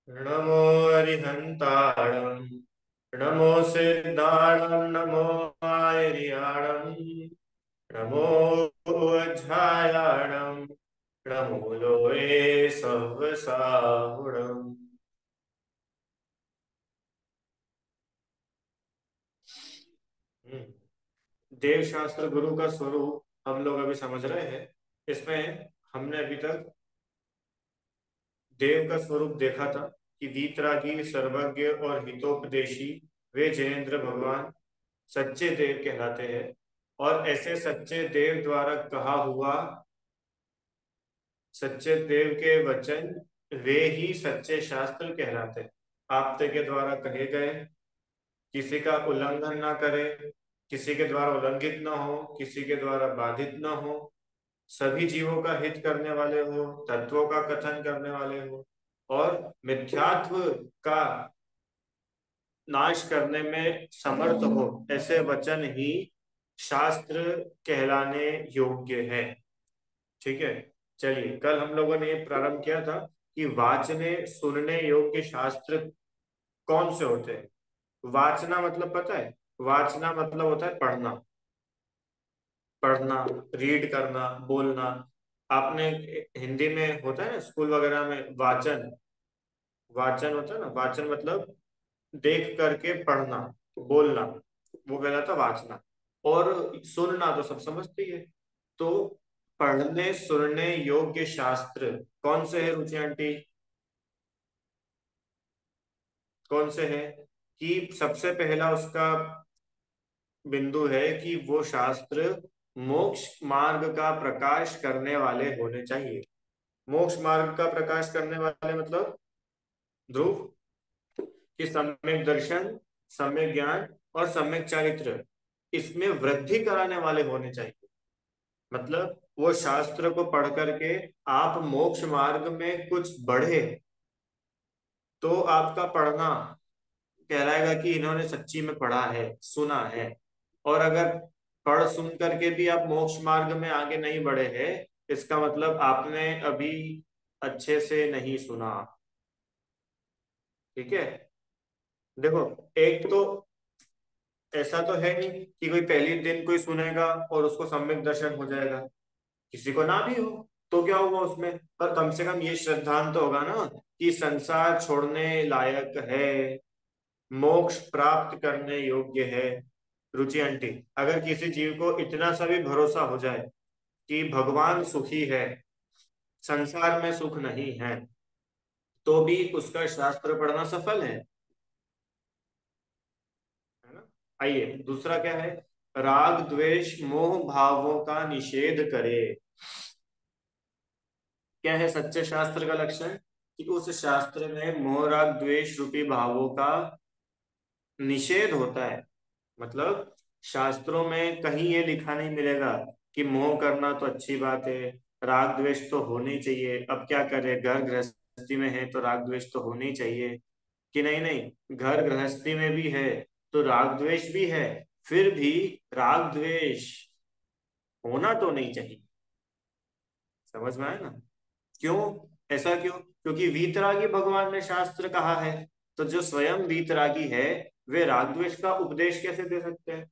नमो अरिहन्ताणं नमो सिद्धाणं नमो आयर्याणं नमो अध्यायाणं नमो लोये सव्वसाहुणम्। देव शास्त्र गुरु का स्वरूप हम लोग अभी समझ रहे हैं। इसमें हमने अभी तक देव का स्वरूप देखा था कि वीतरागी, सर्वज्ञ और हितोपदेशी वे जयेंद्र भगवान सच्चे देव कहलाते हैं। और ऐसे सच्चे देव द्वारा कहा हुआ सच्चे देव के वचन वे ही सच्चे शास्त्र कहलाते हैं। आपते के द्वारा कहे गए, किसी का उल्लंघन ना करे, किसी के द्वारा उल्लंघित ना हो, किसी के द्वारा बाधित ना हो, सभी जीवों का हित करने वाले हो, तत्वों का कथन करने वाले हो और मिथ्यात्व का नाश करने में समर्थ हो, ऐसे वचन ही शास्त्र कहलाने योग्य है। ठीक है। चलिए, कल हम लोगों ने ये प्रारंभ किया था कि वाचने सुनने योग्य शास्त्र कौन से होते हैं। वाचना मतलब पता है? वाचना मतलब होता है पढ़ना। पढ़ना, रीड करना, बोलना। आपने हिंदी में होता है ना, स्कूल वगैरह में वाचन, वाचन होता है ना। वाचन मतलब देख करके पढ़ना, बोलना, वो कहलाता वाचना। और सुनना तो सब समझते ही है। तो पढ़ने सुनने योग्य शास्त्र कौन से है रुचि आंटी? कौन से है? कि सबसे पहला उसका बिंदु है कि वो शास्त्र मोक्ष मार्ग का प्रकाश करने वाले होने चाहिए। मोक्ष मार्ग का प्रकाश करने वाले मतलब ध्रुव, कि सम्यक दर्शन, सम्यक ज्ञान और सम्यक चारित्र इसमें वृद्धि कराने वाले होने चाहिए। मतलब वो शास्त्र को पढ़ करके आप मोक्ष मार्ग में कुछ बढ़े तो आपका पढ़ना कहलाएगा कि इन्होंने सच्ची में पढ़ा है, सुना है। और अगर पढ़ सुन करके भी आप मोक्ष मार्ग में आगे नहीं बढ़े हैं, इसका मतलब आपने अभी अच्छे से नहीं सुना। ठीक है। देखो, एक तो ऐसा तो है नहीं कि कोई पहली दिन कोई सुनेगा और उसको सम्यक दर्शन हो जाएगा। किसी को ना भी हो तो क्या हुआ उसमें, पर कम से कम ये श्रद्धांत तो होगा ना कि संसार छोड़ने लायक है, मोक्ष प्राप्त करने योग्य है। रुचि आंटी, अगर किसी जीव को इतना सा भी भरोसा हो जाए कि भगवान सुखी है, संसार में सुख नहीं है, तो भी उसका शास्त्र पढ़ना सफल है ना। आइए, दूसरा क्या है? राग द्वेष मोह भावों का निषेध करे। क्या है सच्चे शास्त्र का लक्षण? कि उस शास्त्र में मोह राग द्वेष रूपी भावों का निषेध होता है। मतलब शास्त्रों में कहीं ये लिखा नहीं मिलेगा कि मोह करना तो अच्छी बात है, राग द्वेष तो होनी चाहिए, अब क्या करें, घर गृहस्थी में है तो राग द्वेष तो होनी चाहिए। कि नहीं नहीं, घर गृहस्थी में भी है तो राग द्वेष भी है, फिर भी राग द्वेष होना तो नहीं चाहिए। समझ में आया ना? क्यों? ऐसा क्यों? क्योंकि वीतरागी भगवान ने शास्त्र कहा है। तो जो स्वयं वीतरागी है, वे राग द्वेष का उपदेश कैसे दे सकते हैं?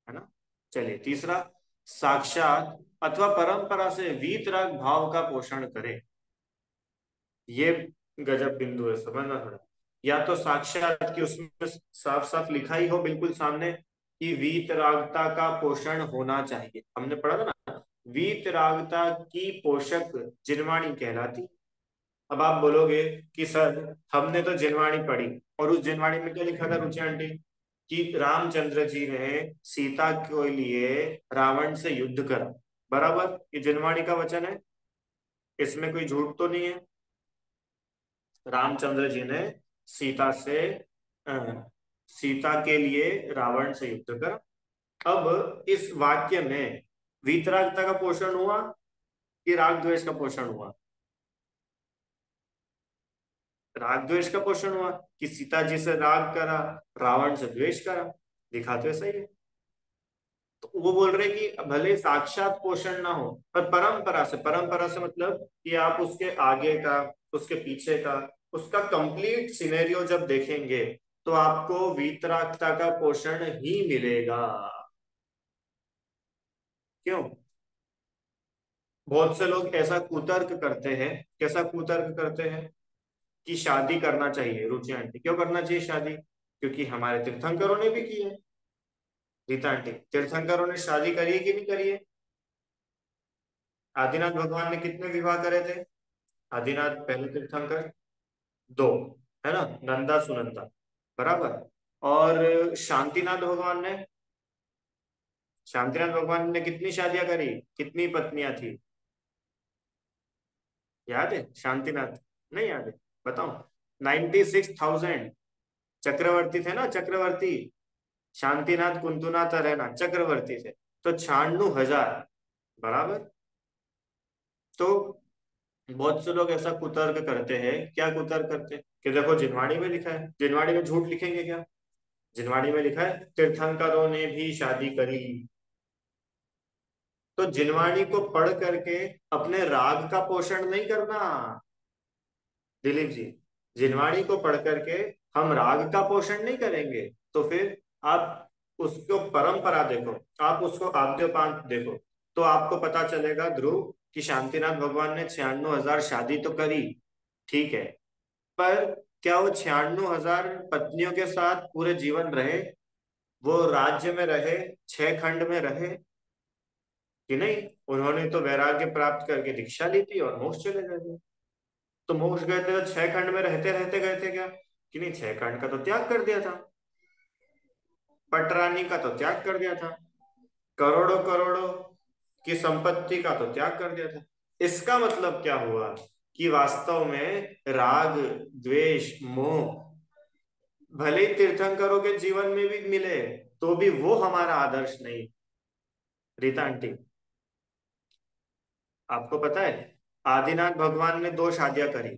है ना। चलिए, तीसरा, साक्षात अथवा परंपरा से वीतराग भाव का पोषण करे। ये गजब बिंदु है, समझना थोड़ा। या तो साक्षात की उसमें साफ साफ लिखा ही हो बिल्कुल सामने कि वीतरागता का पोषण होना चाहिए। हमने पढ़ा था ना, वीतरागता की पोषक जिनवाणी कहलाती। अब आप बोलोगे कि सर, हमने तो जिनवाणी पढ़ी और उस जिनवाणी में क्या लिखा था रुचि आंटी? कि रामचंद्र जी ने सीता के लिए रावण से युद्ध करा। बराबर, ये जिनवाणी का वचन है, इसमें कोई झूठ तो नहीं है। रामचंद्र जी ने सीता से सीता के लिए रावण से युद्ध करा। अब इस वाक्य में वीतरागता का पोषण हुआ कि राग द्वेष का पोषण हुआ? राग द्वेष का पोषण हुआ कि सीता जी से राग करा, रावण से द्वेष करा। लिखा तो ऐसा ही है। तो वो बोल रहे कि भले साक्षात पोषण ना हो, पर परंपरा से, परंपरा से मतलब कि आप उसके आगे का, उसके पीछे का उसका कंप्लीट सिनेरियो जब देखेंगे तो आपको वीतरागता का पोषण ही मिलेगा। क्यों? बहुत से लोग ऐसा कुतर्क करते हैं। कैसा कुतर्क करते हैं? कि शादी करना चाहिए। रुचि आंटी, क्यों करना चाहिए शादी? क्योंकि हमारे तीर्थंकरों ने भी की है। रीता आंटी, तीर्थंकरों ने शादी करी है कि नहीं करी है? आदिनाथ भगवान ने कितने विवाह करे थे? आदिनाथ पहले तीर्थंकर दो, है ना, नंदा सुनंदा, बराबर। और शांतिनाथ भगवान ने, शांतिनाथ भगवान ने कितनी शादियां करी? कितनी पत्नियां थी? याद है शांतिनाथ? नहीं याद है? बताओ। 96,000 चक्रवर्ती थे ना, चक्रवर्ती। शांतिनाथ कुंतुनाथ रहना चक्रवर्ती थे। तो 96,000, बराबर। तो बहुत से लोग ऐसा कुतर्क करते हैं। क्या कुतर्क करते हैं? कि देखो जिनवाणी में लिखा है। जिनवाणी में झूठ लिखेंगे क्या? जिनवाणी में लिखा है तीर्थंकरों ने भी शादी करी। तो जिनवाणी को पढ़ करके अपने राग का पोषण नहीं करना, दिलीप जी। जिनवाणी को पढ़ करके हम राग का पोषण नहीं करेंगे। तो फिर आप उसको परंपरा देखो, आप उसको आद्योपांत देखो, तो आपको पता चलेगा ध्रुव कि शांतिनाथ भगवान ने 96,000 शादी तो करी, ठीक है, पर क्या वो 96,000 पत्नियों के साथ पूरे जीवन रहे? वो राज्य में रहे, 6 खंड में रहे कि नहीं? उन्होंने तो वैराग्य प्राप्त करके दीक्षा ली थी और मोक्ष चले गए थे। तो मोक्ष गए थे तो 6 खंड में रहते रहते गए थे क्या? कि नहीं, 6 खंड का तो त्याग कर दिया था। पटरानी का तो त्याग कर दिया था। करोड़ों करोड़ों की संपत्ति का तो त्याग कर दिया था। इसका मतलब क्या हुआ? कि वास्तव में राग, द्वेष, मोह भले ही तीर्थंकरों के जीवन में भी मिले, तो भी वो हमारा आदर्श नहीं। रीता आंटी, आपको पता है आदिनाथ भगवान ने 2 शादियां करी।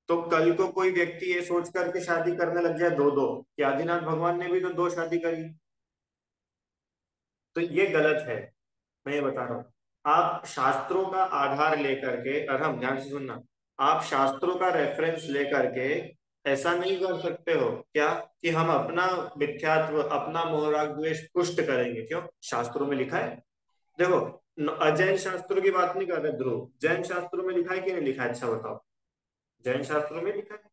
तो कल को कोई व्यक्ति ये सोच करके शादी करने लग जाए दो दो, कि आदिनाथ भगवान ने भी तो 2 शादी करी, तो ये गलत है। मैं ये बता रहा हूँ। आप शास्त्रों का आधार लेकर के, और हम ध्यान से सुनना, आप शास्त्रों का रेफरेंस लेकर के ऐसा नहीं कर सकते हो क्या कि हम अपना मिथ्यात्व, अपना मोहराग द्वेष पुष्ट करेंगे? क्यों? शास्त्रों में लिखा है। देखो, अजैन शास्त्रों की बात नहीं कर रहे ध्रुव, जैन शास्त्रों में लिखा है कि नहीं लिखा है? अच्छा बताओ। जैन शास्त्रों में लिखा है।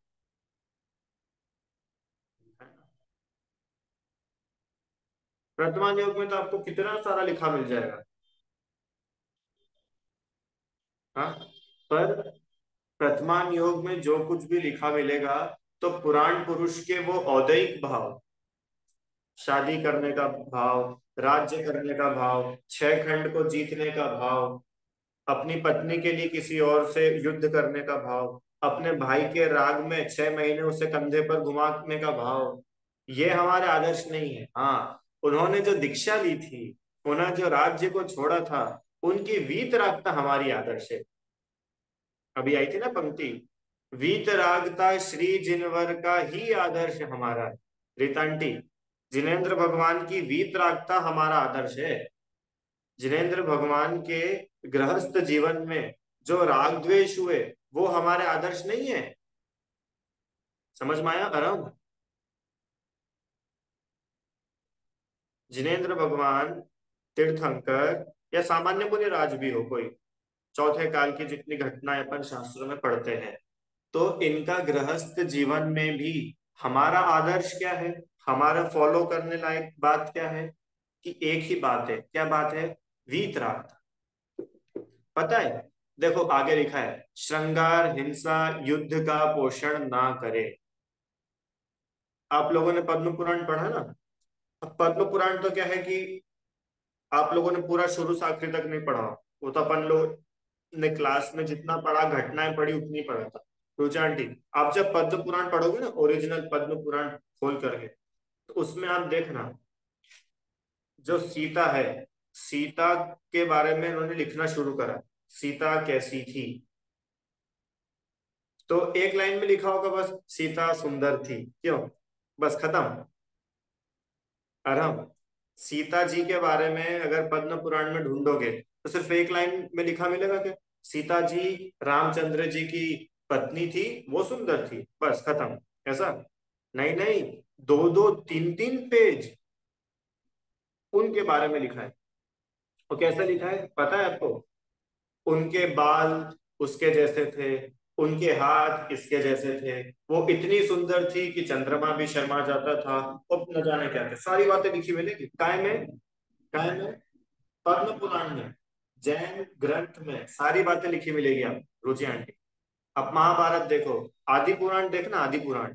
वर्तमान योग में तो आपको कितना सारा लिखा मिल जाएगा। हाँ, पर वर्तमान योग में जो कुछ भी लिखा मिलेगा, तो पुराण पुरुष के वो औदैहिक भाव, शादी करने का भाव, राज्य करने का भाव, 6 खंड को जीतने का भाव, अपनी पत्नी के लिए किसी और से युद्ध करने का भाव, अपने भाई के राग में 6 महीने उसे कंधे पर घुमाने का भाव, ये हमारे आदर्श नहीं है। हाँ, उन्होंने जो दीक्षा ली थी, उन्होंने जो राज्य को छोड़ा था, उनकी वीतरागता हमारी आदर्श है। अभी आई थी ना पंक्ति, वीतरागता श्री जिनवर का ही आदर्श हमारा है। रितांटी, जिनेन्द्र भगवान की वीतरागता हमारा आदर्श है। जिनेन्द्र भगवान के गृहस्थ जीवन में जो राग द्वेष हुए, वो हमारे आदर्श नहीं है। समझ में आया अरम? जिनेन्द्र भगवान, तीर्थंकर, या सामान्य मुनि राज भी हो कोई, चौथे काल की जितनी घटनाएं अपन शास्त्रों में पढ़ते हैं, तो इनका गृहस्थ जीवन में भी हमारा आदर्श क्या है? हमारा फॉलो करने लायक बात क्या है? कि एक ही बात है। क्या बात है? वीतराग। पता है? देखो आगे लिखा है, श्रृंगार, हिंसा, युद्ध का पोषण ना करे। आप लोगों ने पद्म पुराण पढ़ा ना? अब पद्म पुराण तो क्या है कि आप लोगों ने पूरा शुरू से आखिर तक नहीं पढ़ा। वो तो अपन लोग ने क्लास में जितना पढ़ा, घटनाएं पढ़ी, उतनी पढ़ा था। रुचा आंटी, आप जब पद्म पुराण पढ़ोगे ना, ओरिजिनल पद्म पुराण खोल करके, तो उसमें आप देखना, जो सीता है, सीता के बारे में उन्होंने लिखना शुरू करा, सीता कैसी थी। तो एक लाइन में लिखा होगा बस, सीता सुंदर थी। क्यों? बस खत्म। और हम सीता जी के बारे में अगर पद्म पुराण में ढूंढोगे, तो सिर्फ एक लाइन में लिखा मिलेगा क्या? सीता जी रामचंद्र जी की पत्नी थी, वो सुंदर थी, बस खत्म। ऐसा नहीं, नहीं, दो दो तीन तीन पेज उनके बारे में लिखा है। और कैसा लिखा है पता है आपको? उनके बाल उसके जैसे थे, उनके हाथ इसके जैसे थे, वो इतनी सुंदर थी कि चंद्रमा भी शर्मा जाता था। और न जाने क्या थे, सारी बातें लिखी मिलेगी काय में, पद्म पुराण में, जैन ग्रंथ में सारी बातें लिखी मिलेगी आप, रुचि आंटी। अब महाभारत देखो, आदि पुराण देखना, आदि पुराण,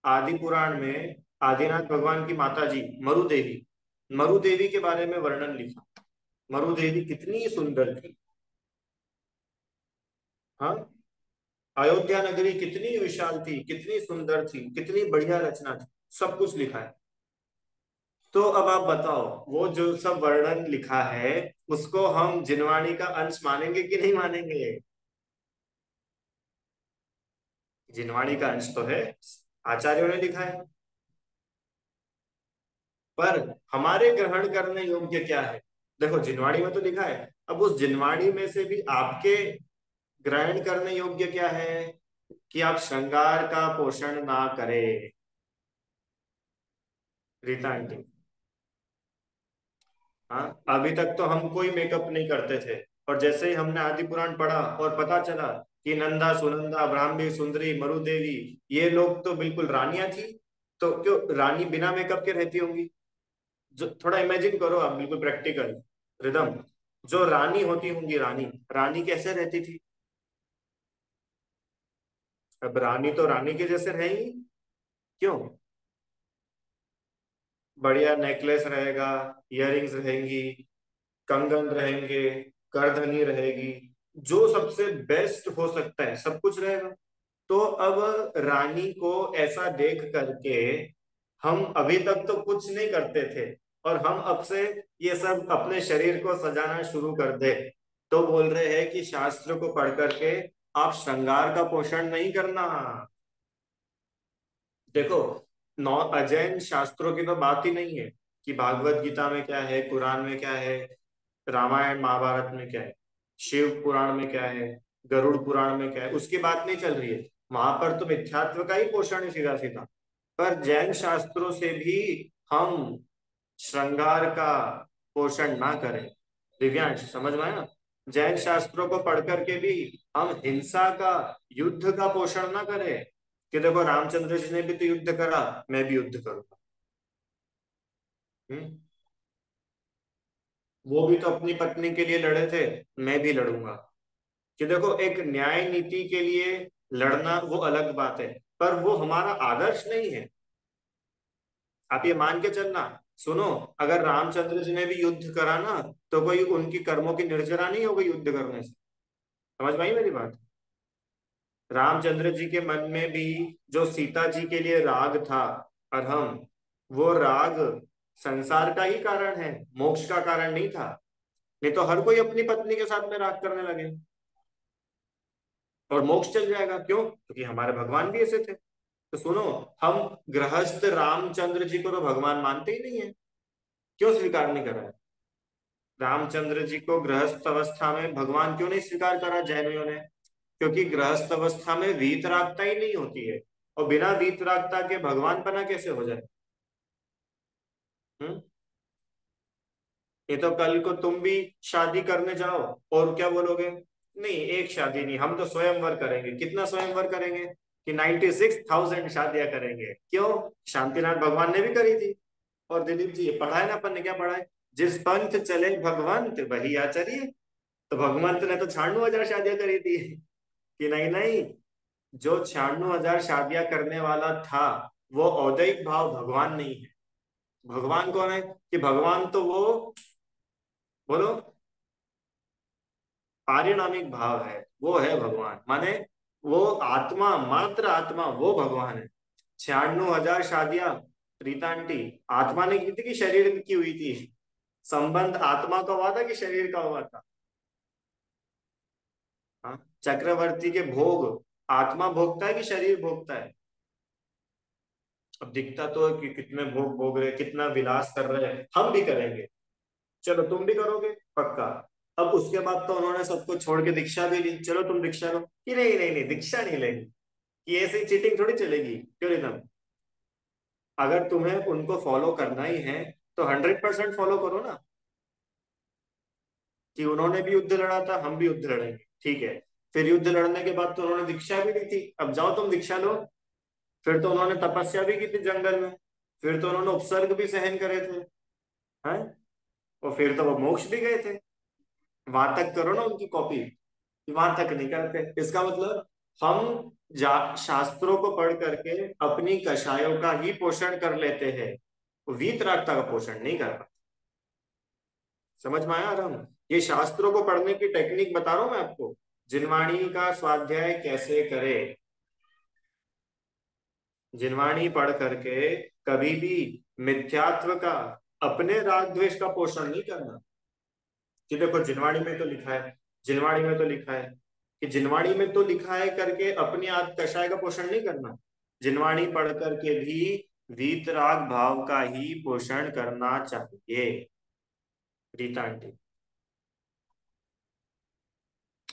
आदि पुराण में आदिनाथ भगवान की माता जी मरुदेवी, मरुदेवी के बारे में वर्णन लिखा। मरुदेवी कितनी सुंदर थी। हाँ, अयोध्या नगरी कितनी विशाल थी, कितनी सुंदर थी, कितनी बढ़िया रचना थी, सब कुछ लिखा है। तो अब आप बताओ, वो जो सब वर्णन लिखा है उसको हम जिनवाणी का अंश मानेंगे कि नहीं मानेंगे? जिनवाणी का अंश तो है, आचार्यों ने लिखा है। पर हमारे ग्रहण करने योग्य क्या है? देखो, जिनवाणी में तो लिखा है, अब उस जिनवाणी में से भी आपके ग्रहण करने योग्य क्या है? कि आप श्रृंगार का पोषण ना करें। रीता आंटी, हाँ, अभी तक तो हम कोई मेकअप नहीं करते थे, और जैसे ही हमने आदि पुराण पढ़ा और पता चला कि नंदा सुनंदा ब्राह्मी सुंदरी मरुदेवी, ये लोग तो बिल्कुल रानियां थी, तो क्यों रानी बिना मेकअप के रहती होंगी? जो थोड़ा इमेजिन करो आप, बिल्कुल प्रैक्टिकल रिदम, जो रानी होती होंगी, रानी, रानी कैसे रहती थी? अब रानी तो रानी के जैसे रहेंगी, क्यों? बढ़िया नेकलेस रहेगा, इयररिंग्स रहेंगी, कंगन रहेंगे, करधनी रहेगी, जो सबसे बेस्ट हो सकता है सब कुछ रहेगा। तो अब रानी को ऐसा देख करके हम अभी तक तो कुछ नहीं करते थे, और हम अब से ये सब अपने शरीर को सजाना शुरू कर दे, तो बोल रहे हैं कि शास्त्र को पढ़ करके आप श्रृंगार का पोषण नहीं करना। देखो, नौ अजैन शास्त्रों की तो बात ही नहीं है कि भागवत गीता में क्या है, कुरान में क्या है, रामायण महाभारत में क्या है, शिव पुराण में क्या है, गरुड़ पुराण में क्या है, उसकी बात नहीं चल रही है। वहां पर तो मिथ्यात्व का ही पोषण है सीधा सीधा। पर जैन शास्त्रों से भी हम श्रृंगार का पोषण ना करें। दिव्यांश समझ में आया? जैन शास्त्रों को पढ़ करके भी हम हिंसा का, युद्ध का पोषण ना करें, कि देखो रामचंद्र जी ने भी तो युद्ध करा, मैं भी युद्ध करूंगा। हम्म, वो भी तो अपनी पत्नी के लिए लड़े थे, मैं भी लड़ूंगा। कि देखो, एक न्याय नीति के लिए लड़ना वो अलग बात है, पर वो हमारा आदर्श नहीं है। आप ये मान के चलना, सुनो, अगर रामचंद्र जी ने भी युद्ध करा ना, तो कोई उनकी कर्मों की निर्जरा नहीं हो गई युद्ध करने से। समझ में आई मेरी बात? रामचंद्र जी के मन में भी जो सीता जी के लिए राग था, अरहम, वो राग संसार का ही कारण है, मोक्ष का कारण नहीं था। नहीं तो हर कोई अपनी पत्नी के साथ में राग करने लगे और मोक्ष चल जाएगा। क्यों? क्योंकि हमारे भगवान भी ऐसे थे। तो सुनो, हम गृहस्थ रामचंद्र जी को तो भगवान मानते ही नहीं है। क्यों स्वीकार नहीं कर रहे? रामचंद्र जी को गृहस्थ अवस्था में भगवान क्यों नहीं स्वीकार करा जैनियों ने? क्योंकि गृहस्थ अवस्था में वीतरागता ही नहीं होती है, और बिना वीतरागता के भगवान बना कैसे हो जाए? हम्म, ये तो कल को तुम भी शादी करने जाओ, और क्या बोलोगे? नहीं, एक शादी नहीं, हम तो स्वयंवर करेंगे। कितना स्वयंवर करेंगे? कि 96,000 शादियां करेंगे। क्यों? शांतिनाथ भगवान ने भी करी थी। और दिलीप जी, ये पढ़ा है ना अपन ने, क्या पढ़ा है? जिस पंथ चले भगवंत वही आचरिए। तो भगवंत ने तो 96,000 शादियां करी थी। कि नहीं, नहीं, जो 96,000 शादियां करने वाला था, वो औदैहिक भाव भगवान नहीं है। भगवान कौन है? कि भगवान तो वो, बोलो, पारिणामिक भाव है, वो है भगवान। माने वो आत्मा, मात्र आत्मा, वो भगवान है। 96,000 शादियां, रीता आंटी, आत्मा ने की थी कि शरीर की हुई थी? संबंध आत्मा का हुआ था कि शरीर का हुआ था? हाँ, चक्रवर्ती के भोग आत्मा भोगता है कि शरीर भोगता है? अब दिखता तो है कि कितने भोग भोग रहे, कितना विलास कर रहे हैं, हम भी करेंगे। चलो, तुम भी करोगे पक्का? अब उसके बाद तो उन्होंने सबको छोड़ के दीक्षा भी ली, चलो तुम दीक्षा लो, कि नहीं नहीं नहीं दीक्षा नहीं लेगी, कि ऐसी चीटिंग थोड़ी चलेगी, क्यों रिदम। अगर तुम्हें उनको फॉलो करना ही है तो 100% फॉलो करो ना, कि उन्होंने भी युद्ध लड़ा था, हम भी युद्ध लड़ेंगे, ठीक है। फिर युद्ध लड़ने के बाद तो उन्होंने दीक्षा भी ली थी, अब जाओ तुम दीक्षा लो। फिर तो उन्होंने तपस्या भी की थी जंगल में, फिर तो उन्होंने उपसर्ग भी सहन करे थे, हैं। और फिर तो वो मोक्ष भी गए थे। वहां तक करो ना उनकी कॉपी, वहां तक नहीं करते, इसका मतलब हम शास्त्रों को पढ़ करके अपनी कषायों का ही पोषण कर लेते हैं, वीतरागता का पोषण नहीं कर पाते। समझ में आया राम। ये शास्त्रों को पढ़ने की टेक्निक बता रहा हूं मैं आपको, जिनवाणी का स्वाध्याय कैसे करे। जिनवाणी पढ़ करके कभी भी मिथ्यात्व का, अपने राग द्वेष का पोषण नहीं करना। कि देखो जिनवाणी में तो लिखा है, जिनवाणी में तो लिखा है, कि जिनवाणी में तो लिखा है करके अपनी कषाय का पोषण नहीं करना। जिनवाणी पढ़ करके भी वीतराग भाव का ही पोषण करना चाहिए। रीता आंटी,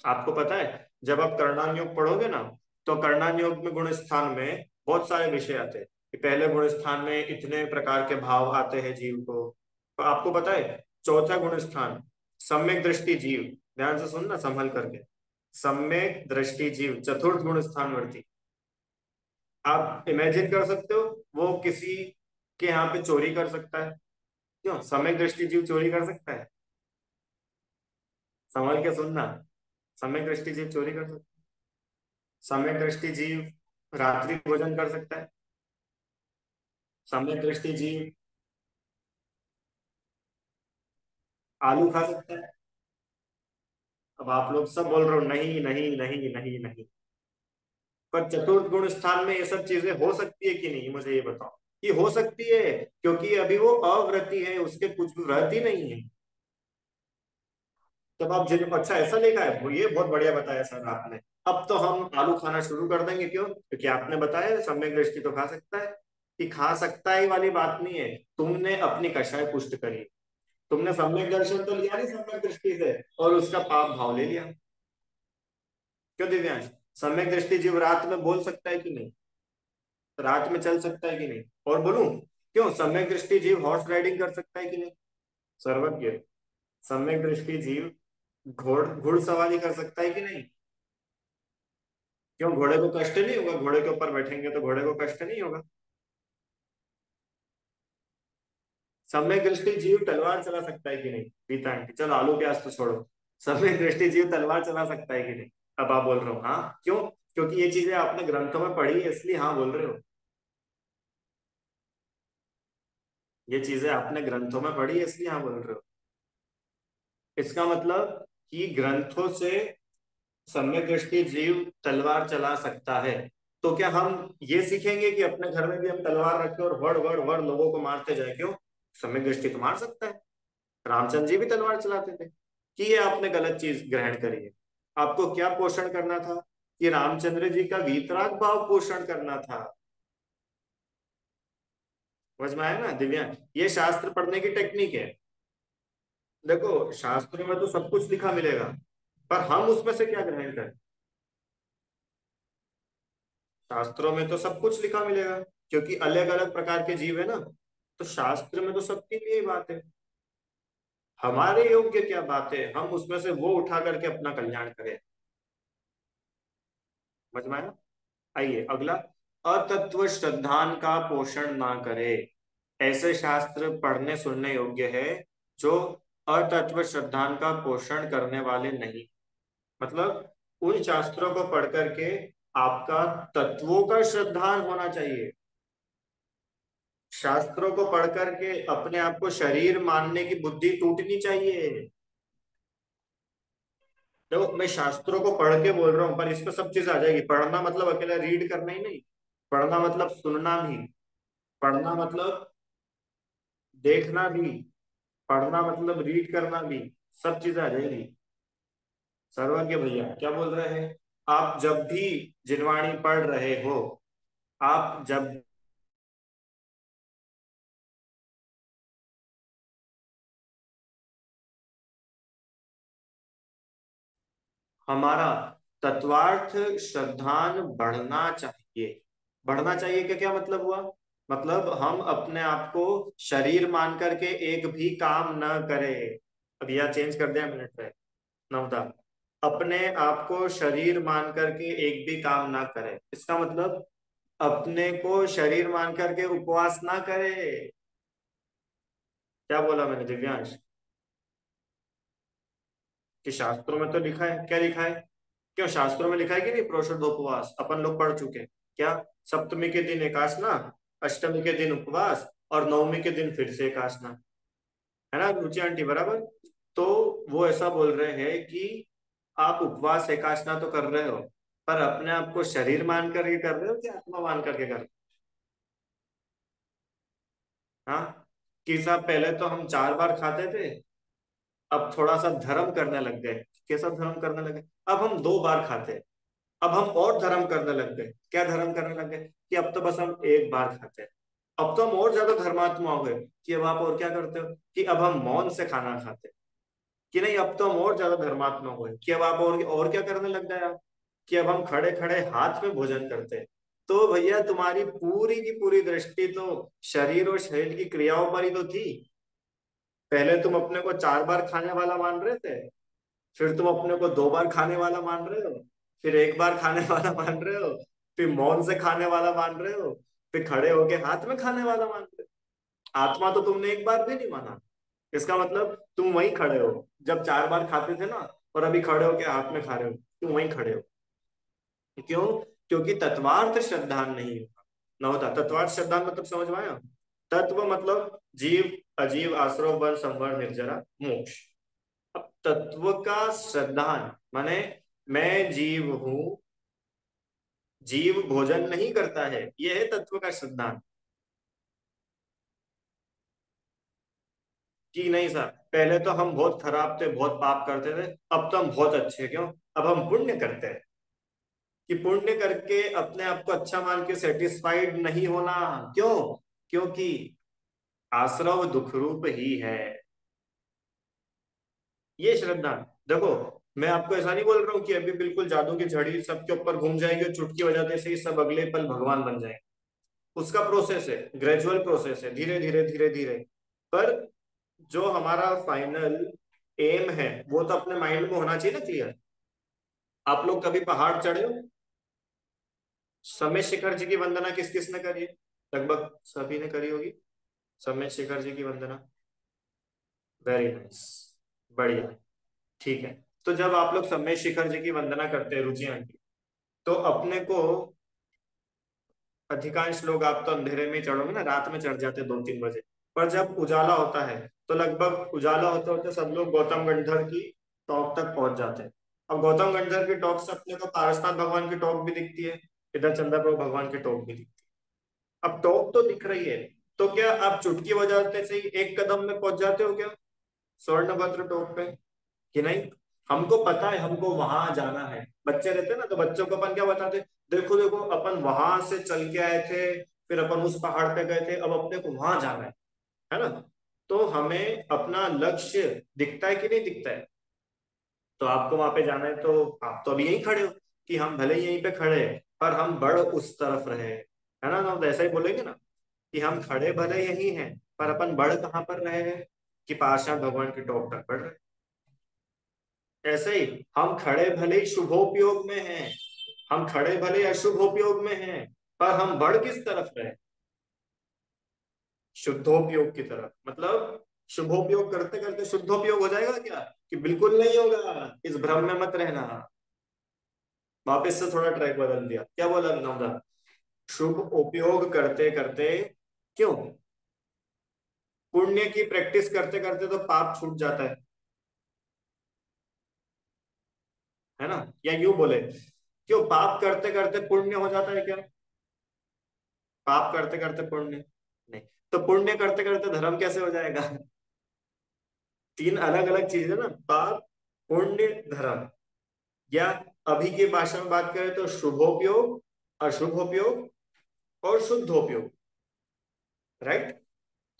आपको पता है जब आप कर्णान योग पढ़ोगे ना, तो कर्णान योग में गुण स्थान में बहुत सारे विषय आते हैं, कि पहले गुण स्थान में इतने प्रकार के भाव आते हैं जीव को। तो आपको पता है चौथा गुण स्थान सम्यक दृष्टि जीव, ध्यान से सुनना संभल करके, सम्यक दृष्टि जीव चतुर्थ गुण स्थान वर्ती। आप इमेजिन कर सकते हो वो किसी के यहाँ पे चोरी कर सकता है, क्यों सम्यक दृष्टि जीव चोरी कर सकता है? संभल के सुनना, सम्यक दृष्टि जीव चोरी कर सकता है। सम्यक दृष्टि जीव रात्रि भोजन कर सकता है। सम्यक दृष्टि जीव आलू खा सकता है। अब आप लोग सब बोल रहे हो नहीं नहीं नहीं नहीं नहीं, पर चतुर्थ गुण स्थान में ये सब चीजें हो सकती है कि नहीं, मुझे ये बताओ। कि हो सकती है, क्योंकि अभी वो अव्रती है, उसके कुछ व्रत ही नहीं है। तब आप जिन, अच्छा ऐसा लिखा है, वो ये बहुत बढ़िया बताया सर आपने। अब तो हम आलू खाना शुरू कर देंगे, क्यों? क्योंकि आपने बताया सम्यक दृष्टि तो खा सकता है। कि खा सकता है वाली बात नहीं है, तुमने अपनी कषाय पुष्ट करी। तुमने सम्यक दर्शन तो लिया नहीं सम्यक दृष्टि से, और उसका पाप भाव ले लिया। क्यों दिव्यांश? सम्यक दृष्टि जीव रात में बोल सकता है कि नहीं? रात में चल सकता है कि नहीं? और बोलूं, क्यों सम्यक दृष्टि जीव हॉर्स राइडिंग कर सकता है कि नहीं? सर्वज्ञ, सम्यक दृष्टि जीव घुड़सवारी कर सकता है कि नहीं? क्यों घोड़े को कष्ट नहीं होगा? घोड़े के ऊपर बैठेंगे तो घोड़े को कष्ट नहीं होगा। सम्यक दृष्टि जीव तलवार चला सकता है कि नहीं? पीता आंटी, चलो आलू प्याज तो छोड़ो, सम्यक दृष्टि जीव तलवार चला सकता है कि नहीं? अब आप बोल रहे हो हाँ, क्यों? क्योंकि ये चीजें आपने ग्रंथों में पढ़ी है इसलिए हाँ बोल रहे हो। ये चीजें आपने ग्रंथों में पढ़ी है इसलिए हाँ बोल रहे हो। इसका मतलब कि ग्रंथों से सम्यक दृष्टि जीव तलवार चला सकता है। तो क्या हम ये सीखेंगे कि अपने घर में भी हम तलवार रखें और वड़ वड़ वड़ लोगों को मारते जाए? क्यों? सम्यक दृष्टि तो मार सकता है, रामचंद्र जी भी तलवार चलाते थे। कि ये आपने गलत चीज ग्रहण करी है। आपको क्या पोषण करना था? कि रामचंद्र जी का वीतराग भाव पोषण करना था। समझ में आया ना दिव्या? ये शास्त्र पढ़ने की टेक्निक है। देखो शास्त्रों में तो सब कुछ लिखा मिलेगा, पर हम उसमें से क्या ग्रहण करें? शास्त्रों में तो सब कुछ लिखा मिलेगा, क्योंकि अलग अलग प्रकार के जीव है ना, तो शास्त्र में तो सबके लिए ही बात है। हमारे योग्य क्या बात है, हम उसमें से वो उठा करके अपना कल्याण करें। समझ में आया? आइए अगला, अतत्व श्रद्धान का पोषण ना करे। ऐसे शास्त्र पढ़ने सुनने योग्य है जो अतत्व श्रद्धान का पोषण करने वाले नहीं। मतलब उन शास्त्रों को पढ़ करके आपका तत्वों का श्रद्धान होना चाहिए। शास्त्रों को पढ़ करके अपने आप को शरीर मानने की बुद्धि टूटनी चाहिए। देखो मैं शास्त्रों को पढ़ के बोल रहा हूँ, पर इसमें सब चीज आ जाएगी। पढ़ना मतलब अकेला रीड करना ही नहीं, पढ़ना मतलब सुनना भी, पढ़ना मतलब देखना भी, पढ़ना मतलब रीड करना भी, सब चीजें आ जाएगी। सर्वज्ञ भैया क्या बोल रहे हैं? आप जब भी जिनवाणी पढ़ रहे हो, आप जब हमारा तत्वार्थ श्रद्धान बढ़ना चाहिए। बढ़ना चाहिए का क्या मतलब हुआ? मतलब हम अपने आप को शरीर मान करके एक भी काम न करें। अब यह चेंज कर दिया मिनट पे। नवदा, अपने आप को शरीर मान करके एक भी काम ना करे, इसका मतलब अपने को शरीर मान करके उपवास ना करे। क्या बोला मैंने दिव्यांश? कि शास्त्रों में तो लिखा है, क्या लिखा है? क्यों शास्त्रों में लिखा है कि नहीं प्रोषितोपवास अपन लोग पढ़ चुके हैं। क्या? सप्तमी के दिन एकासना, अष्टमी के दिन उपवास, और नवमी के दिन फिर से एकासना। है ना रुचि आंटी, बराबर? तो वो ऐसा बोल रहे हैं कि आप उपवास एकासना तो कर रहे हो, पर अपने आप को शरीर मान करके कर रहे हो कि आत्मा मान करके कर रहे हो? हाँ, कि साहब पहले तो हम 4 बार खाते थे, अब थोड़ा सा धर्म करने लग गए। कैसा धर्म करने लगे? अब हम 2 बार खाते हैं। अब हम और धर्म करने लग गए। क्या धर्म करने लग गए? कि अब तो बस हम 1 बार खाते हैं। अब तो हम और ज्यादा धर्मात्मा हो गए कि अब आप और क्या करते हो कि अब हम मौन से खाना खाते हैं। कि नहीं, अब तो हम और ज्यादा धर्मात्मा हो गए कि अब आप और क्या करने लग गए आप? कि अब हम खड़े खड़े हाथ में भोजन करते हैं। तो भैया तुम्हारी पूरी की पूरी दृष्टि तो शरीर और शरीर की क्रियाओं पर ही तो थी। पहले तुम अपने को 4 बार खाने वाला मान रहे थे, फिर तुम अपने को 2 बार खाने वाला मान रहे हो, फिर 1 बार खाने वाला मान रहे हो, फिर मौन से खाने वाला मान रहे हो, फिर खड़े होके हाथ में खाने वाला मान रहे हो। आत्मा तो तुमने 1 बार भी नहीं माना। इसका मतलब तुम वहीं खड़े हो जब 4 बार खाते थे ना, और अभी खड़े होके हाथ में खा रहे हो, तुम वहीं खड़े हो। क्यों? क्योंकि तत्वार्थ श्रद्धान नहीं होता। न होता तत्वार्थ श्रद्धान मतलब समझ में आया? तत्व मतलब जीव, अजीव, आश्रव, वन, संवर, निर्जरा, मोक्ष। अब तत्व का श्रद्धान माने मैं जीव हूं, जीव भोजन नहीं करता है, यह है तत्व का श्रद्धान। कि नहीं सर, पहले तो हम बहुत खराब थे, बहुत पाप करते थे, अब तो हम बहुत अच्छे हैं। क्यों? अब हम पुण्य करते हैं। कि पुण्य करके अपने आप को अच्छा मान के सेटिस्फाइड नहीं होना। क्यों? क्योंकि आश्रव दुख रूप ही है। ये श्रद्धा। देखो, मैं आपको ऐसा नहीं बोल रहा हूँ कि अभी बिल्कुल जादू की झड़ी सबके ऊपर घूम जाएगी और चुटकी बजाते से ही सब अगले पल भगवान बन जाएंगे। उसका प्रोसेस है, ग्रेजुअल प्रोसेस है, धीरे धीरे धीरे धीरे। पर जो हमारा फाइनल एम है वो तो अपने माइंड में होना चाहिए ना, क्लियर। आप लोग कभी पहाड़ चढ़े हो? समय शिखर जी की वंदना किस किस ने करी है? लगभग सभी ने करी होगी समय शिखर जी की वंदना। वेरी नाइस, बढ़िया। ठीक है। तो जब आप लोग समय शिखर जी की वंदना करते हैं रुचि आंटी, तो अपने को अधिकांश लोग, आप तो अंधेरे में ही चढ़ोगे ना, रात में चढ़ जाते 2-3 बजे। पर जब उजाला होता है तो लगभग उजाला होते होते सब लोग गौतम गंधर की टॉप तक पहुंच जाते हैं। अब गौतम गंधर की टॉप से अपने को पारसनाथ भगवान की टॉप भी दिखती है, इधर चंद्रप्रभु भगवान की टॉप भी दिखती है। अब टॉप तो दिख रही है, तो क्या आप चुटकी बजाते से ही एक कदम में पहुंच जाते हो क्या स्वर्ण भद्र टॉप पे? कि नहीं, हमको पता है हमको वहां जाना है। बच्चे रहते हैं ना, तो बच्चों को अपन क्या बताते, देखो देखो अपन वहां से चल के आए थे, फिर अपन उस पहाड़ पे गए थे, अब अपने को वहां जाना है ना? तो हमें अपना लक्ष्य दिखता है कि नहीं दिखता है? तो आपको वहां पे जाना है, तो आप तो अभी यहीं खड़े हो कि हम भले ही यहीं पे खड़े हैं पर हम बढ़ उस तरफ रहे, है ना? तो ऐसा ही बोलेंगे ना कि हम खड़े भले यही हैं पर अपन बढ़ कहाँ पर रहे हैं? कि पार्षद भगवान की टॉप तक बढ़ रहे हैं। ऐसे ही हम खड़े भले ही शुभोपयोग में हैं, हम खड़े भले अशुभोपयोग में हैं, पर हम बढ़ किस तरफ रहे? शुद्धोपयोग की तरफ। मतलब शुभोपयोग करते करते शुद्धोपयोग हो जाएगा क्या? कि बिल्कुल नहीं होगा, इस भ्रम में मत रहना। वापस से थोड़ा ट्रैक बदल दिया, क्या बोला नौदा? शुभ उपयोग करते करते, क्यों? पुण्य की प्रैक्टिस करते करते तो पाप छूट जाता है ना? या यूं बोले, क्यों पाप करते करते पुण्य हो जाता है क्या? पाप करते करते पुण्य नहीं, तो पुण्य करते करते धर्म कैसे हो जाएगा? तीन अलग अलग चीज है ना, पाप, पुण्य, धर्म। या अभी की भाषा में बात करें तो शुभोपयोग, अशुभोपयोग और शुद्धोपयोग। राइट?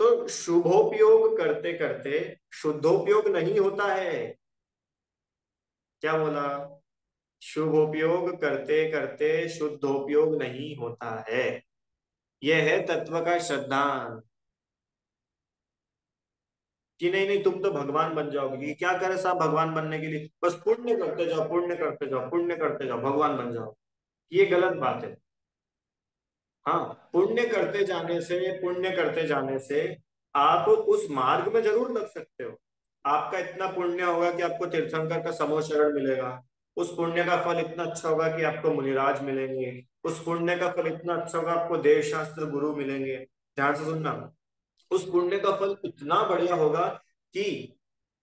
तो शुभोपयोग करते करते शुद्धोपयोग नहीं होता है। क्या बोला? शुभोपयोग करते करते शुद्धोपयोग नहीं होता है। यह है तत्व का श्रद्धांत। कि नहीं नहीं, तुम तो भगवान बन जाओगे। क्या करे साहब भगवान बनने के लिए? बस पुण्य करते जाओ, पुण्य करते जाओ, पुण्य करते जाओ, भगवान बन जाओ। ये गलत बात है। हाँ, पुण्य करते जाने से, पुण्य करते जाने से आप उस मार्ग में जरूर लग सकते हो। आपका इतना पुण्य होगा कि आपको तीर्थंकर का समूह शरण मिलेगा। उस पुण्य का फल इतना अच्छा होगा कि आपको मुनिराज मिलेंगे। उस पुण्य का फल इतना अच्छा होगा, आपको देव शास्त्र गुरु मिलेंगे। ध्यान से सुनना। उस पुण्य का फल इतना बढ़िया होगा कि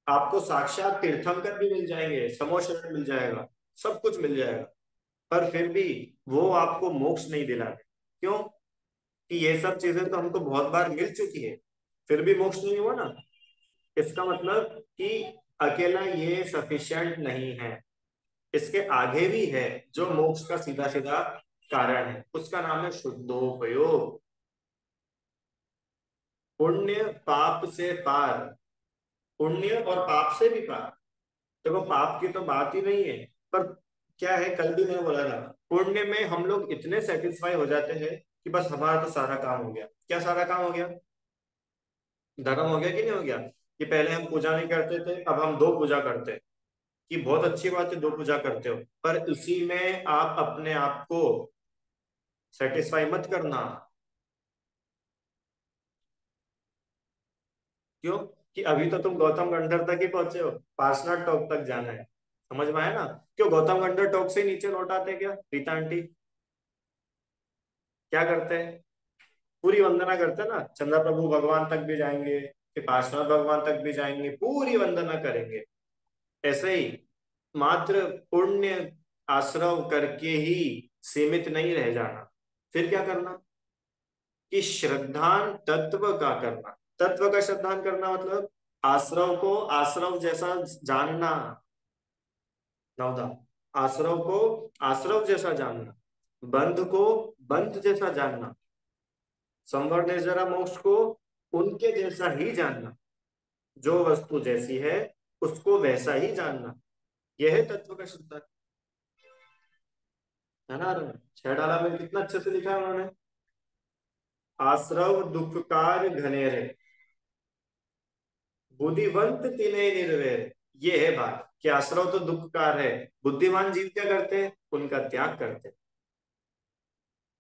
आपको साक्षात तीर्थंकर भी मिल जाएंगे, समूह शरण मिल जाएगा, सब कुछ मिल जाएगा। पर फिर भी वो आपको मोक्ष नहीं दिलाते। क्यों? कि ये सब चीजें तो हमको बहुत बार मिल चुकी है, फिर भी मोक्ष नहीं हुआ ना। इसका मतलब कि अकेला ये सफिशिएंट नहीं है। इसके आगे भी है जो मोक्ष का सीधा सीधा कारण है, उसका नाम है शुद्धोपयोग। पुण्य पाप से पार। पुण्य और पाप से भी पार। देखो, पाप की तो बात ही नहीं है। पर क्या है, कल भी मैंने बोला था, पुण्य में हम लोग इतने सेटिस्फाई हो जाते हैं कि बस हमारा तो सारा काम हो गया। क्या सारा काम हो गया? धर्म हो गया कि नहीं हो गया? कि पहले हम पूजा नहीं करते थे, अब हम दो पूजा करते हैं। कि बहुत अच्छी बात है, दो पूजा करते हो, पर इसी में आप अपने आप को सेटिस्फाई मत करना। क्यों? कि अभी तो तुम गौतम गंधर तक ही पहुंचे हो, पार्षनाथ टॉप तक जाना है। समझ में आया ना? क्यों गौतम गंधर टॉप से ही नीचे लौट आते क्या रीता आंटी? क्या करते हैं? पूरी वंदना करते हैं ना, चंद्र प्रभु भगवान तक भी जाएंगे, फिर पार्श्वनाथ भगवान तक भी जाएंगे, पूरी वंदना करेंगे। ऐसे ही मात्र पुण्य आश्रव करके ही सीमित नहीं रह जाना। फिर क्या करना? कि श्रद्धान तत्व का करना। तत्व का श्रद्धान करना मतलब आश्रव को आश्रव जैसा जानना। नवदा। आश्रव को आश्रव जैसा जानना, बंध को बंध जैसा जानना, संवर निर्जरा मोक्ष को उनके जैसा ही जानना। जो वस्तु जैसी है उसको वैसा ही जानना। यह है तत्व का शुद्ध। है ना? छह डाला में कितना अच्छे से लिखा है उन्होंने। आश्रव दुखकार घनेरे, बुद्धिवंत तिने निर्वैर। ये है बात कि आश्रव तो दुखकार है, बुद्धिमान जीव क्या करते हैं? उनका त्याग करते हैं।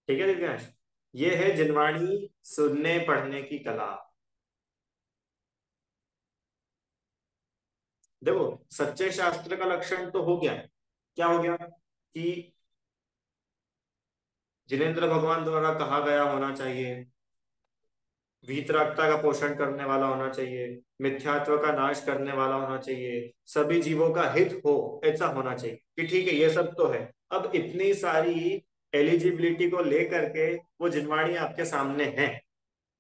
ठीक है दिव्यांश? ये है जिनवाणी सुनने पढ़ने की कला। देखो, सच्चे शास्त्र का लक्षण तो हो गया। क्या हो गया? कि जिनेन्द्र भगवान द्वारा कहा गया होना चाहिए, वीतरागता का पोषण करने वाला होना चाहिए, मिथ्यात्व का नाश करने वाला होना चाहिए, सभी जीवों का हित हो, ऐसा होना चाहिए। कि ठीक है, ये सब तो है। अब इतनी सारी एलिजिबिलिटी को लेकर के वो जिनवाणी आपके सामने है।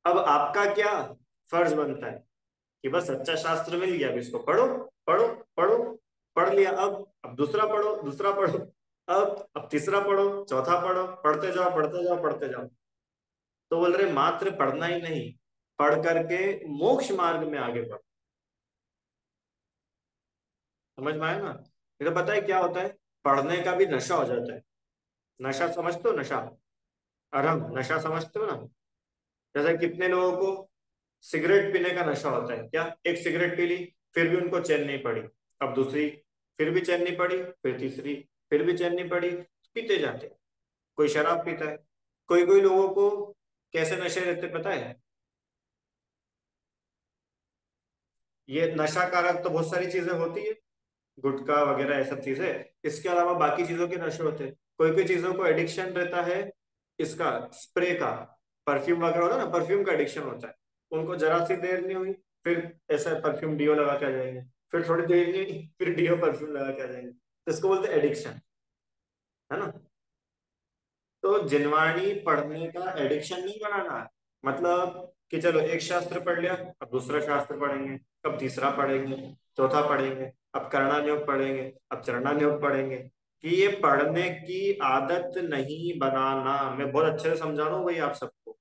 अब आपका क्या फर्ज बनता है? कि बस सच्चा शास्त्र मिल गया, अब इसको पढ़ो, पढ़ो, पढ़ो। पढ़ लिया, अब दूसरा पढ़ो, दूसरा पढ़ो। अब तीसरा पढ़ो, चौथा पढ़ो, पढ़ते जाओ, पढ़ते जाओ, पढ़ते जाओ। तो बोल रहे मात्र पढ़ना ही नहीं, पढ़ करके मोक्ष मार्ग में आगे बढ़ो। समझ में आया ना? ये तो पता है क्या होता है? पढ़ने का भी नशा हो जाता है। नशा समझते हो? नशा, अरम नशा समझते हो ना? जैसे कितने लोगों को सिगरेट पीने का नशा होता है। क्या? एक सिगरेट पी ली, फिर भी उनको चैन नहीं पड़ी, अब दूसरी, फिर भी चैन नहीं पड़ी, फिर तीसरी, फिर भी चैन नहीं पड़ी, पीते जाते हैं। कोई शराब पीता है। कोई कोई लोगों को कैसे नशे रहते पता है? ये नशा कारक तो बहुत सारी चीजें होती है, गुटखा वगैरह ये सब चीजें। इसके अलावा बाकी चीजों के नशे होते हैं। कोई कोई चीजों को एडिक्शन रहता है, इसका स्प्रे का, परफ्यूम वगैरह होता है ना, परफ्यूम का एडिक्शन होता है। उनको जरा सी देर नहीं हुई, फिर ऐसा परफ्यूम डीओ लगा के आ जाएंगे। फिर थोड़ी देर नहीं, फिर डीओ परफ्यूम लगा के आ जाएंगे। तो इसको बोलते हैं एडिक्शन। है ना? तो जिनवाणी पढ़ने का एडिक्शन नहीं बनाना है। मतलब कि चलो एक शास्त्र पढ़ लिया, अब दूसरा शास्त्र पढ़ेंगे, अब तीसरा पढ़ेंगे, चौथा पढ़ेंगे, अब करणानियोग पढ़ेंगे, अब चरणानियोग पढ़ेंगे। कि ये पढ़ने की आदत नहीं बनाना। मैं बहुत अच्छे से समझा रहा हूँ भाई आप सबको।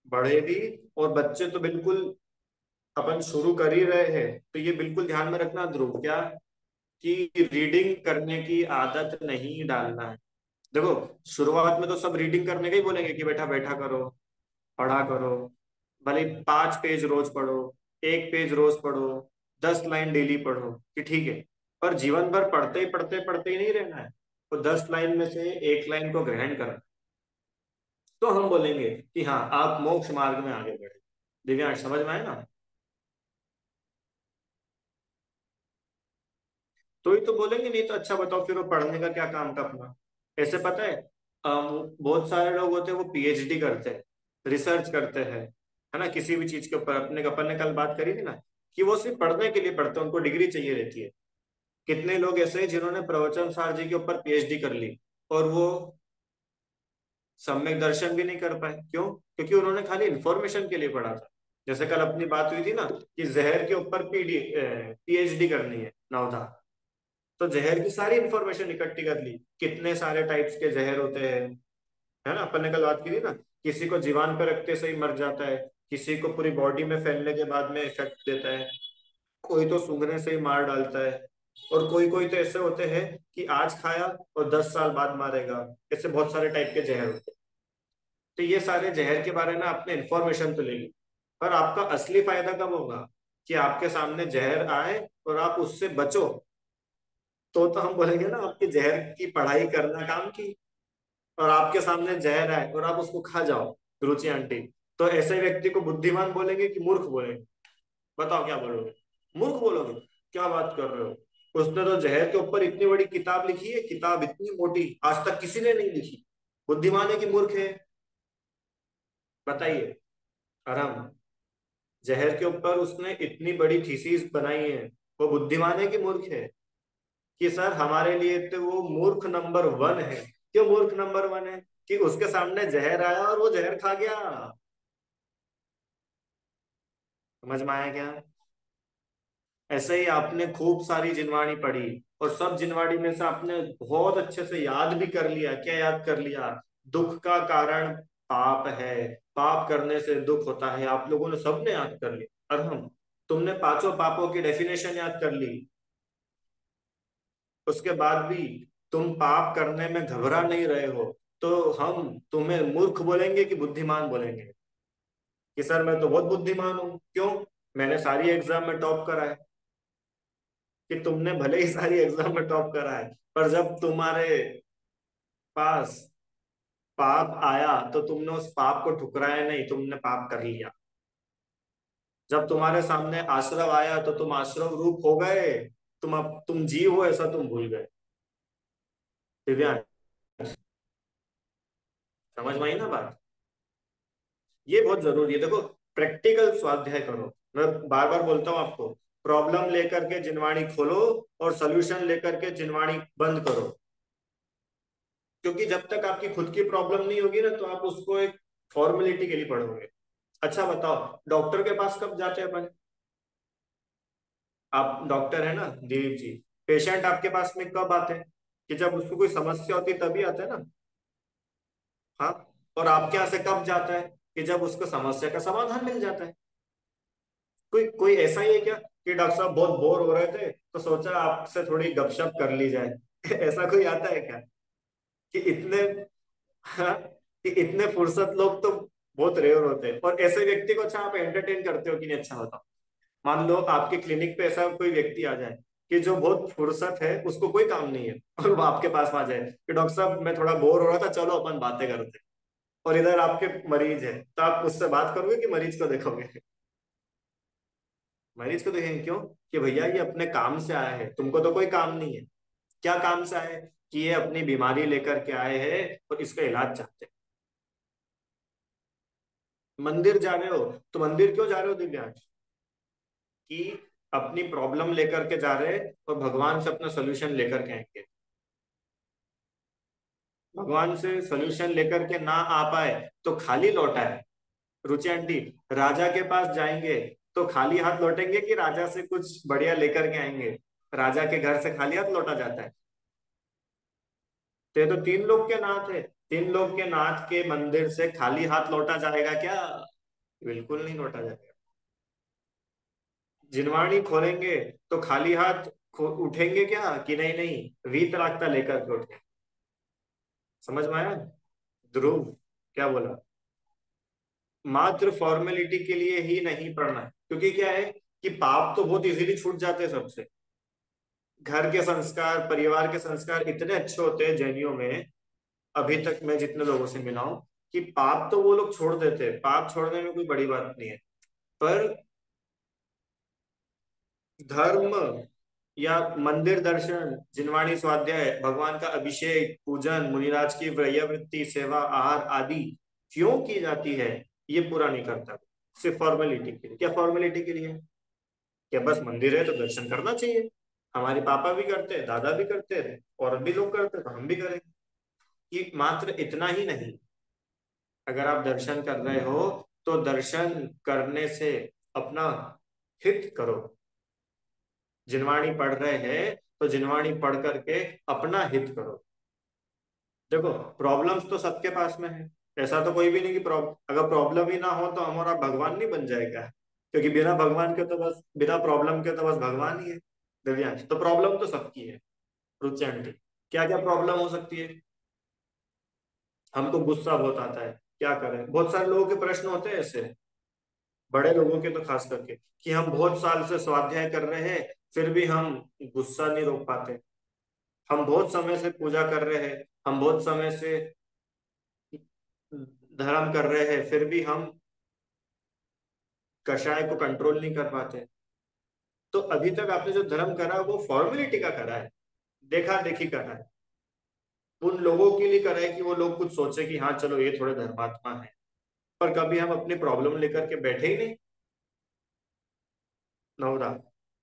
बड़े भी और बच्चे तो बिल्कुल, अपन शुरू कर ही रहे हैं, तो ये बिल्कुल ध्यान में रखना ध्रुव। क्या? कि रीडिंग करने की आदत नहीं डालना है। देखो, शुरुआत में तो सब रीडिंग करने का ही बोलेंगे कि बेटा बैठा करो, पढ़ा करो, भले 5 पेज रोज पढ़ो, 1 पेज रोज पढ़ो, 10 लाइन डेली पढ़ो, कि ठीक है। पर जीवन भर पढ़ते ही नहीं रहना है। तो 10 लाइन में से एक लाइन को ग्रहण करना, तो हम बोलेंगे कि हाँ आप मोक्ष मार्ग में आगे बढ़े। दिव्यांश, समझ में आए ना? तो ही तो बोलेंगे, नहीं तो अच्छा बताओ फिर वो पढ़ने का क्या काम था अपना। ऐसे पता है, बहुत सारे लोग होते हैं वो पीएचडी करते हैं, रिसर्च करते हैं, है ना, किसी भी चीज के ऊपर। अपने अपन ने कल बात करी थी ना, कि वो सिर्फ पढ़ने के लिए पढ़ते हैं, उनको डिग्री चाहिए रहती है। कितने लोग ऐसे हैं जिन्होंने प्रवचन सार जी के ऊपर पीएचडी कर ली, और वो सम्यक दर्शन भी नहीं कर पाए। क्यों? क्योंकि उन्होंने खाली इंफॉर्मेशन के लिए पढ़ा था। जैसे कल अपनी बात हुई थी ना, कि जहर के ऊपर पीएचडी करनी है नवधा, तो जहर की सारी इंफॉर्मेशन इकट्ठी कर ली, कितने सारे टाइप्स के जहर होते हैं, है ना। अपन ने कल बात की थी ना, किसी को जीवान पे रखते से ही मर जाता है, किसी को पूरी बॉडी में फैलने के बाद में इफेक्ट देता है, कोई तो सूंघने से ही मार डालता है, और कोई कोई तो ऐसे होते हैं कि आज खाया और 10 साल बाद मारेगा। ऐसे बहुत सारे टाइप के जहर होते हैं। तो ये सारे जहर के बारे में आपने इंफॉर्मेशन तो ले ली, पर आपका असली फायदा कब होगा? कि आपके सामने जहर आए और आप उससे बचो। तो हम बोलेंगे ना, आपकी जहर की पढ़ाई करना काम की, और आपके सामने जहर आए और आप उसको खा जाओ, रुचि आंटी, तो ऐसे व्यक्ति को बुद्धिमान बोलेंगे कि मूर्ख बोलेंगे? बताओ क्या बोलोगे? मूर्ख बोलोगे? क्या बात कर रहे हो, उसने तो जहर के ऊपर इतनी बड़ी किताब लिखी है, किताब इतनी मोटी आज तक किसी ने नहीं लिखी। बुद्धिमान है कि मूर्ख है? बताइए। आराम। जहर के ऊपर उसने इतनी बड़ी थीसिस बनाई है, वो बुद्धिमान है कि मूर्ख है? कि सर हमारे लिए तो वो मूर्ख नंबर 1 है। क्यों मूर्ख नंबर 1 है? कि उसके सामने जहर आया और वो जहर खा गया। समझ में आया क्या? ऐसे ही आपने खूब सारी जिनवाणी पढ़ी, और सब जिनवाणी में से आपने बहुत अच्छे से याद भी कर लिया। क्या याद कर लिया? दुख का कारण पाप है, पाप करने से दुख होता है, आप लोगों ने सबने याद कर लिया। और हम, तुमने पांचों पापों की डेफिनेशन याद कर ली। उसके बाद भी तुम पाप करने में घबरा नहीं रहे हो, तो हम तुम्हें मूर्ख बोलेंगे कि बुद्धिमान बोलेंगे? कि सर मैं तो बहुत बुद्धिमान हूं। क्यों? मैंने सारी एग्जाम में टॉप करा है। कि तुमने भले ही सारी एग्जाम में टॉप करा है, पर जब तुम्हारे पास पाप आया तो तुमने उस पाप को ठुकराया नहीं, तुमने पाप कर लिया। जब तुम्हारे सामने आश्रव आया तो तुम आश्रव रूप हो गए। तुम अब तुम जीव हो ऐसा तुम भूल गए। दिव्यांग, समझ में आई ना बात? ये बहुत जरूरी है। देखो, प्रैक्टिकल स्वाध्याय करो। मैं बार बार बोलता हूँ आपको, प्रॉब्लम लेकर के जिनवाणी खोलो और सोल्यूशन लेकर के जिनवाणी बंद करो। क्योंकि जब तक आपकी खुद की प्रॉब्लम नहीं होगी ना, तो आप उसको एक फॉर्मेलिटी के लिए पढ़ोगे। अच्छा बताओ, डॉक्टर के पास कब जाते हैं अपन? आप डॉक्टर है ना दिलीप जी, पेशेंट आपके पास में कब आते हैं? कि जब उसको कोई समस्या होती है तभी आते हैं ना। हाँ। और आपके यहाँ से कब जाता है? कि जब उसको समस्या का समाधान मिल जाता है। कोई कोई ऐसा ही है क्या कि डॉक्टर साहब बहुत बोर हो रहे थे तो सोचा आपसे थोड़ी गपशप कर ली जाए? ऐसा कोई आता है क्या? कि इतने, हाँ, कि इतने फुर्सत लोग तो बहुत रेयर होते हैं। और ऐसे व्यक्ति को अच्छा आप एंटरटेन करते हो कि नहीं? अच्छा बताओ। मान लो आपके क्लिनिक पे ऐसा कोई व्यक्ति आ जाए कि जो बहुत फुर्सत है, उसको कोई काम नहीं है, और वो आपके पास आ जाए कि डॉक्टर साहब मैं थोड़ा बोर हो रहा था, चलो अपन बातें करते हैं। और इधर आपके मरीज है, तो आप उससे बात करोगे कि मरीज को देखोगे? मरीज को देखेंगे। क्यों? कि भैया ये अपने काम से आया है, तुमको तो कोई काम नहीं है। क्या काम से आए? कि ये अपनी बीमारी लेकर के आए हैं और इसका इलाज चाहते हैं। मंदिर जा रहे हो, तो मंदिर क्यों जा रहे हो दिव्यांश? कि अपनी प्रॉब्लम लेकर के जा रहे हैं और भगवान से अपना सोल्यूशन लेकर के आएंगे। भगवान से सोल्यूशन लेकर के ना आ पाए तो खाली लौटा है। रुचि आंटी, राजा के पास जाएंगे तो खाली हाथ लौटेंगे कि राजा से कुछ बढ़िया लेकर के आएंगे? राजा के घर से खाली हाथ लौटा जाता है? तो ये तो तीन लोग के नाथ है। तीन लोग के नाथ के मंदिर से खाली हाथ लौटा जाएगा क्या? बिल्कुल नहीं लौटा जाएगा। जिनवाणी खोलेंगे तो खाली हाथ उठेंगे क्या कि नहीं नहीं वीतरागता लेकर के उठे। समझ में आया? ध्रुव क्या बोला? मात्र फॉर्मेलिटी के लिए ही नहीं पढ़ना है, क्योंकि क्या है कि पाप तो बहुत इजीली छूट जाते हैं सबसे। घर के संस्कार, परिवार के संस्कार इतने अच्छे होते हैं जैनियों में। अभी तक मैं जितने लोगों से मिला हूं कि पाप तो वो लोग छोड़ देते हैं, पाप छोड़ने में कोई बड़ी बात नहीं है। पर धर्म या मंदिर दर्शन, जिनवाणी स्वाध्याय, भगवान का अभिषेक, पूजन, मुनिराज की व्रयवृत्ति, सेवा, आहार आदि क्यों की जाती है, ये पूरा नहीं करता। सिर्फ फॉर्मेलिटी के लिए। क्या फॉर्मेलिटी के लिए? क्या बस मंदिर है तो दर्शन करना चाहिए? हमारे पापा भी करते हैं, दादा भी करते हैं, और भी लोग करते हैं तो हम भी करेंगे। कि मात्र इतना ही नहीं, अगर आप दर्शन कर रहे हो तो दर्शन करने से अपना हित करो। जिनवाणी पढ़ रहे हैं तो जिनवाणी पढ़ करके अपना हित करो। देखो, प्रॉब्लम्स तो सबके पास में है। ऐसा तो कोई भी नहीं कि अगर प्रॉब्लम ही ना हो तो हमारा भगवान नहीं बन जाएगा। क्योंकि बिना भगवान के तो बस, बिना प्रॉब्लम के तो बस भगवान ही है। दिव्यांश, तो प्रॉब्लम तो सबकी है। रुचि आंटी, क्या क्या प्रॉब्लम हो सकती है? हमको गुस्सा बहुत आता है, क्या करें? बहुत सारे लोगों के प्रश्न होते हैं ऐसे, बड़े लोगों के तो खास करके, कि हम बहुत साल से स्वाध्याय कर रहे हैं फिर भी हम गुस्सा नहीं रोक पाते। हम बहुत समय से पूजा कर रहे हैं, हम बहुत समय से धर्म कर रहे हैं, फिर भी हम कषाय को कंट्रोल नहीं कर पाते। तो अभी तक आपने जो धर्म करा वो फॉर्मेलिटी का करा है, देखा देखी करा है, उन लोगों के लिए करा है कि वो लोग कुछ सोचे कि हाँ चलो ये थोड़े धर्मात्मा है। पर कभी हम अपनी प्रॉब्लम लेकर के बैठे ही नहीं। नवरा,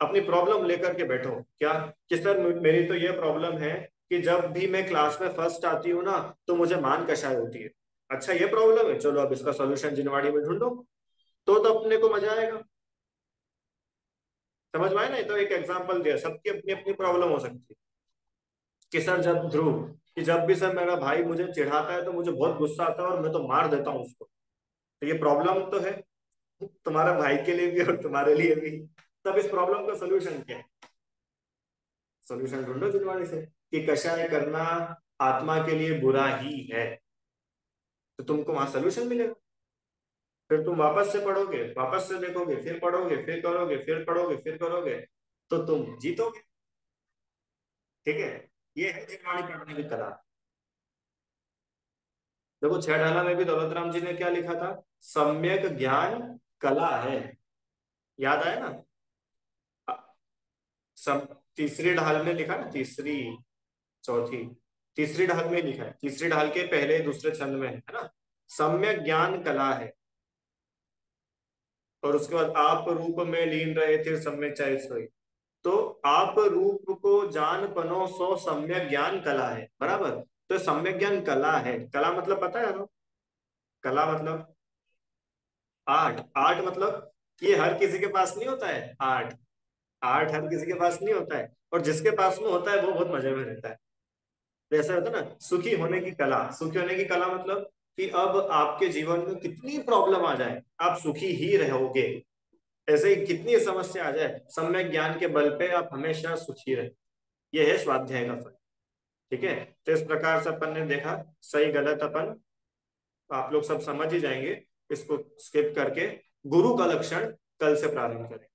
अपनी प्रॉब्लम लेकर के बैठो क्या, कि सर मेरी तो ये प्रॉब्लम है कि जब भी मैं क्लास में फर्स्ट आती हूँ ना तो मुझे मान कषाय होती है। अच्छा ये प्रॉब्लम है, चलो अब इसका सॉल्यूशन जिनवाड़ी में ढूंढो। तो अपने को मजा आएगा। समझ में आए ना? तो एक एग्जांपल दिया, सबकी अपनी अपनी प्रॉब्लम हो सकती है। कि सर जब ध्रुव, कि जब भी सर मेरा भाई मुझे चिढ़ाता है तो मुझे बहुत गुस्सा आता है और मैं तो मार देता हूँ उसको। तो ये प्रॉब्लम तो है तुम्हारा भाई के लिए भी और तुम्हारे लिए भी। तब इस प्रॉब्लम का सोल्यूशन क्या है? सोल्यूशन ढूंढो जिनवाणी से, कि कषाय करना आत्मा के लिए बुरा ही है। तो तुमको वहां सोल्यूशन मिलेगा। फिर तुम वापस से पढ़ोगे, वापस से देखोगे, फिर पढ़ोगे, फिर करोगे, फिर पढ़ोगे, फिर करोगे, तो तुम जीतोगे। ठीक है? ये है जिनवाणी पढ़ने की कला। देखो, छह ढाला में भी दौलत राम जी ने क्या लिखा था? सम्यक ज्ञान कला है। याद आया ना? अ, सब तीसरी ढाल में लिखा ना, तीसरी, चौथी, तीसरी ढाल में लिखा है, तीसरी ढाल के पहले दूसरे छंद में है ना, सम्यक ज्ञान कला है। और उसके बाद आप रूप में लीन रहे थे सम्यक चाहे सोई। तो आप रूप को जान पनो सो सम्यक ज्ञान कला है, बराबर। तो सम्यक ज्ञान कला है, कला मतलब पता है ना? कला मतलब आर्ट। आर्ट मतलब ये हर किसी के पास नहीं होता है आर्ट। आर्ट हर किसी के पास नहीं होता है, और जिसके पास में होता है वो बहुत मजे में रहता है। तो ऐसा होता है ना, सुखी होने की कला। सुखी होने की कला मतलब कि अब आपके जीवन में कितनी प्रॉब्लम आ जाए आप सुखी ही रहोगे। ऐसे ही कितनी समस्या आ जाए, सम्यक ज्ञान के बल पे आप हमेशा सुखी रहे। यह है स्वाध्याय का फल। ठीक है? तो इस प्रकार से अपन ने देखा, सही गलत अपन आप लोग सब समझ ही जाएंगे। इसको स्किप करके गुरु का लक्षण कल से प्रारंभ करें।